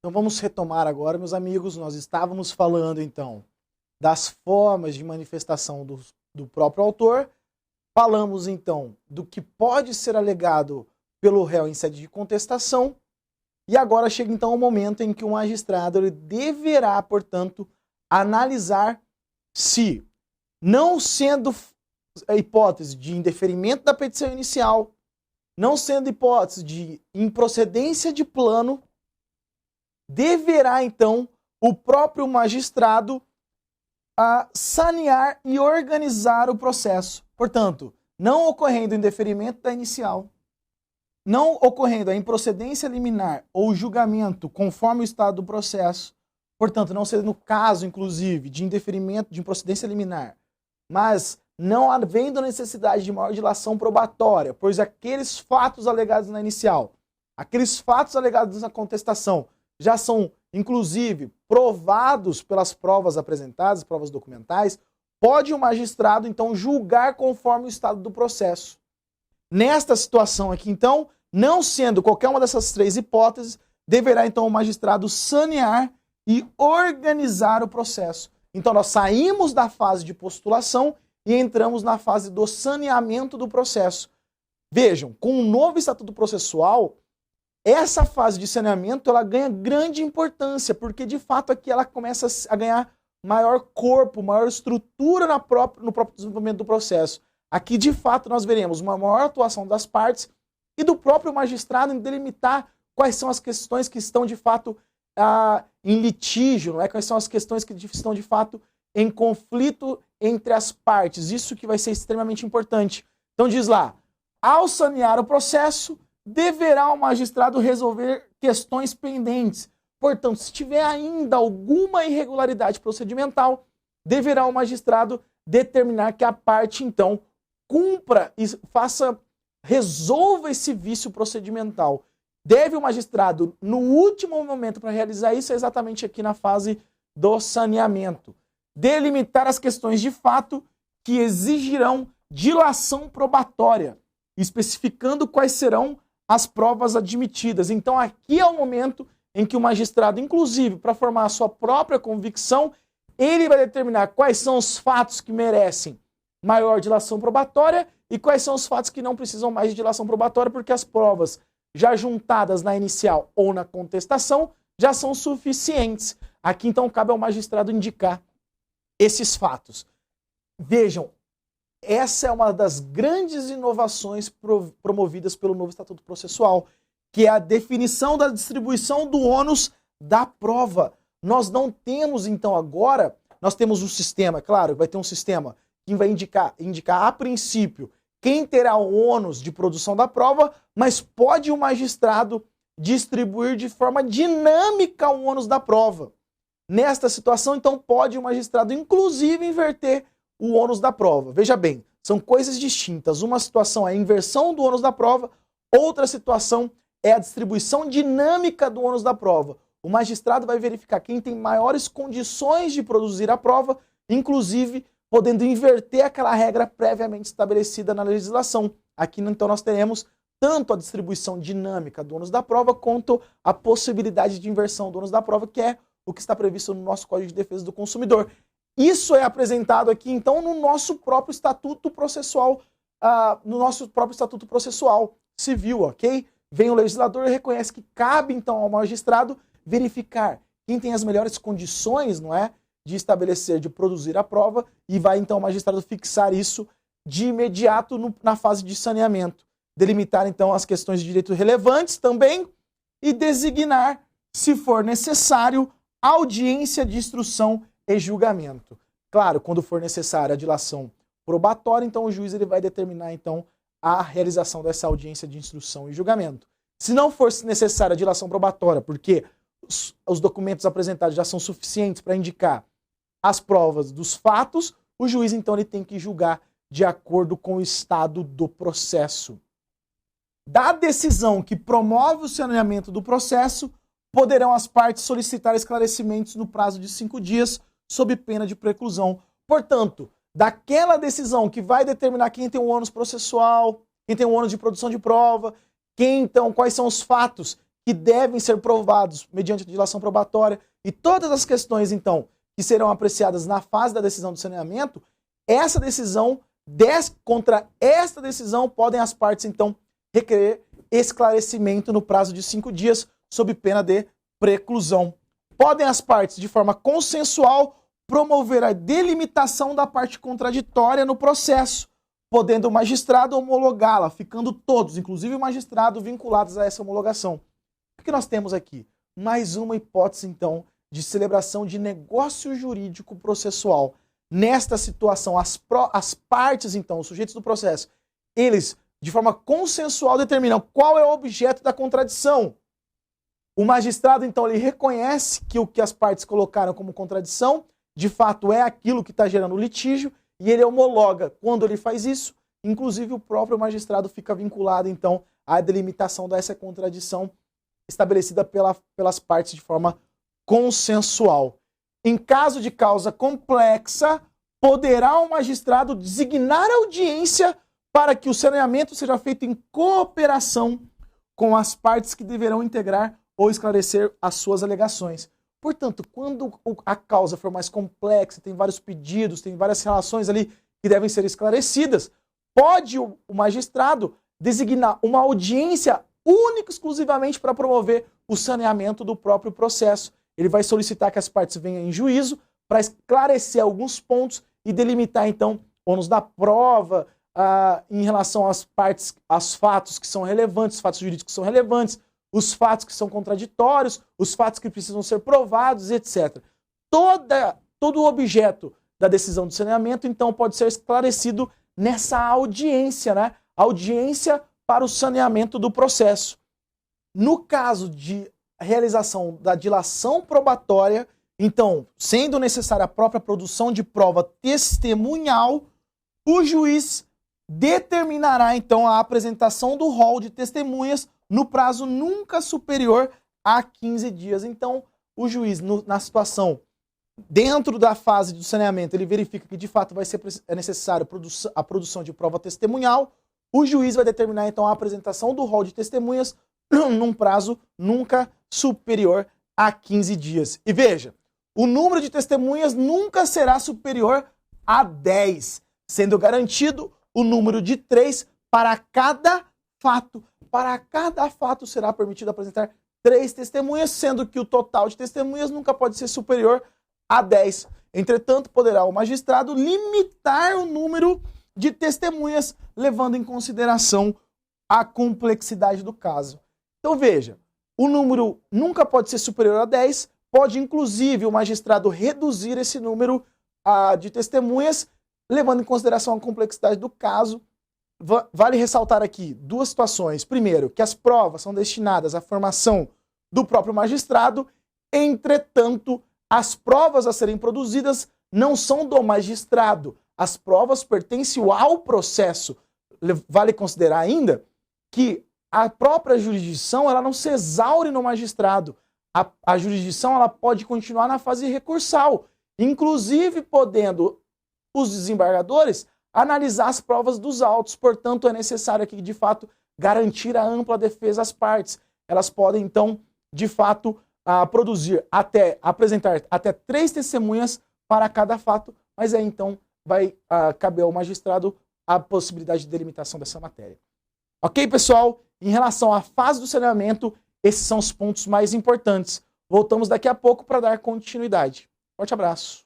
Então vamos retomar agora, meus amigos. Nós estávamos falando então das formas de manifestação do próprio autor. Falamos então do que pode ser alegado pelo réu em sede de contestação. E agora chega então o momento em que o magistrado ele deverá, portanto, analisar se, não sendo a hipótese de indeferimento da petição inicial, não sendo hipótese de improcedência de plano, deverá então o próprio magistrado sanear e organizar o processo. Portanto, não ocorrendo indeferimento da inicial, não ocorrendo a improcedência liminar ou julgamento conforme o estado do processo, portanto, não sendo no caso, inclusive, de indeferimento de improcedência liminar, mas não havendo necessidade de maior dilação probatória, pois aqueles fatos alegados na inicial, aqueles fatos alegados na contestação, já são, inclusive, provados pelas provas apresentadas, provas documentais, pode o magistrado, então, julgar conforme o estado do processo. Nesta situação aqui, então, não sendo qualquer uma dessas três hipóteses, deverá, então, o magistrado sanear e organizar o processo. Então, nós saímos da fase de postulação e entramos na fase do saneamento do processo. Vejam, com o novo Estatuto Processual, essa fase de saneamento ela ganha grande importância, porque de fato aqui ela começa a ganhar maior corpo, maior estrutura no próprio desenvolvimento do processo. Aqui de fato nós veremos uma maior atuação das partes e do próprio magistrado em delimitar quais são as questões que estão de fato em litígio, não é? Quais são as questões que estão de fato em conflito entre as partes. Isso que vai ser extremamente importante. Então diz lá, ao sanear o processo, deverá o magistrado resolver questões pendentes. Portanto, se tiver ainda alguma irregularidade procedimental, deverá o magistrado determinar que a parte, então, cumpra e resolva esse vício procedimental. Deve o magistrado, no último momento para realizar isso, exatamente aqui na fase do saneamento, delimitar as questões de fato que exigirão dilação probatória, especificando quais serão as provas admitidas. Então aqui é o momento em que o magistrado, inclusive, para formar a sua própria convicção, ele vai determinar quais são os fatos que merecem maior dilação probatória e quais são os fatos que não precisam mais de dilação probatória, porque as provas já juntadas na inicial ou na contestação já são suficientes. Aqui, então, cabe ao magistrado indicar esses fatos. Vejam, essa é uma das grandes inovações promovidas pelo novo Estatuto Processual, que é a definição da distribuição do ônus da prova. Nós não temos, então, agora, nós temos um sistema, claro, vai ter um sistema que vai indicar a princípio quem terá o ônus de produção da prova, mas pode o magistrado distribuir de forma dinâmica o ônus da prova. Nesta situação, então, pode o magistrado, inclusive, inverter o ônus da prova. Veja bem, são coisas distintas. Uma situação é a inversão do ônus da prova, outra situação é a distribuição dinâmica do ônus da prova. O magistrado vai verificar quem tem maiores condições de produzir a prova, inclusive podendo inverter aquela regra previamente estabelecida na legislação. Aqui, então, nós teremos tanto a distribuição dinâmica do ônus da prova, quanto a possibilidade de inversão do ônus da prova, que é o que está previsto no nosso Código de Defesa do Consumidor. Isso é apresentado aqui, então, no nosso próprio Estatuto Processual, Civil, ok? Vem o legislador e reconhece que cabe, então, ao magistrado verificar quem tem as melhores condições, não é, de estabelecer, de produzir a prova, e vai, então, o magistrado fixar isso de imediato na fase de saneamento. Delimitar, então, as questões de direito relevantes também e designar, se for necessário, audiência de instrução e julgamento. Claro, quando for necessária a dilação probatória, então o juiz ele vai determinar então a realização dessa audiência de instrução e julgamento. Se não for necessária a dilação probatória, porque os documentos apresentados já são suficientes para indicar as provas dos fatos, o juiz então ele tem que julgar de acordo com o estado do processo. Da decisão que promove o saneamento do processo, poderão as partes solicitar esclarecimentos no prazo de 5 dias, sob pena de preclusão. Portanto, daquela decisão que vai determinar quem tem o ônus processual, quem tem o ônus de produção de prova, quem então, quais são os fatos que devem ser provados mediante a dilação probatória e todas as questões, então, que serão apreciadas na fase da decisão do saneamento, essa decisão, contra esta decisão, podem as partes, então, requerer esclarecimento no prazo de 5 dias, sob pena de preclusão. Podem as partes, de forma consensual, promover a delimitação da parte contraditória no processo, podendo o magistrado homologá-la, ficando todos, inclusive o magistrado, vinculados a essa homologação. O que nós temos aqui? Mais uma hipótese, então, de celebração de negócio jurídico processual. Nesta situação, as partes, então, os sujeitos do processo, eles, de forma consensual, determinam qual é o objeto da contradição. O magistrado, então, ele reconhece que o que as partes colocaram como contradição, de fato, é aquilo que está gerando litígio, e ele homologa. Quando ele faz isso, inclusive o próprio magistrado fica vinculado, então, à delimitação dessa contradição estabelecida pelas partes de forma consensual. Em caso de causa complexa, poderá o magistrado designar audiência para que o saneamento seja feito em cooperação com as partes que deverão integrar ou esclarecer as suas alegações. Portanto, quando a causa for mais complexa, tem vários pedidos, tem várias relações ali que devem ser esclarecidas, pode o magistrado designar uma audiência única e exclusivamente para promover o saneamento do próprio processo. Ele vai solicitar que as partes venham em juízo para esclarecer alguns pontos e delimitar, então, ônus da prova em relação às partes, aos fatos que são relevantes, os fatos jurídicos que são relevantes, os fatos que são contraditórios, os fatos que precisam ser provados, etc. Todo o objeto da decisão de saneamento, então, pode ser esclarecido nessa audiência, né? Audiência para o saneamento do processo. No caso de realização da dilação probatória, então, sendo necessária a própria produção de prova testemunhal, o juiz determinará, então, a apresentação do rol de testemunhas no prazo nunca superior a 15 dias. Então, o juiz, na situação, dentro da fase do saneamento, ele verifica que, de fato, é necessário a produção de prova testemunhal. O juiz vai determinar, então, a apresentação do rol de testemunhas num prazo nunca superior a 15 dias. E veja, o número de testemunhas nunca será superior a 10, sendo garantido o número de 3 para cada fato. Para cada fato será permitido apresentar 3 testemunhas, sendo que o total de testemunhas nunca pode ser superior a 10. Entretanto, poderá o magistrado limitar o número de testemunhas, levando em consideração a complexidade do caso. Então veja, o número nunca pode ser superior a 10, pode inclusive o magistrado reduzir esse número de testemunhas, levando em consideração a complexidade do caso. Vale ressaltar aqui 2 situações. Primeiro, que as provas são destinadas à formação do próprio magistrado, entretanto, as provas a serem produzidas não são do magistrado. As provas pertencem ao processo. Vale considerar ainda que a própria jurisdição ela não se exaure no magistrado. A jurisdição ela pode continuar na fase recursal, inclusive podendo os desembargadores analisar as provas dos autos. Portanto, é necessário aqui, de fato, garantir a ampla defesa às partes. Elas podem, então, de fato, apresentar até 3 testemunhas para cada fato, mas aí, então, vai caber ao magistrado a possibilidade de delimitação dessa matéria. Ok, pessoal? Em relação à fase do saneamento, esses são os pontos mais importantes. Voltamos daqui a pouco para dar continuidade. Forte abraço.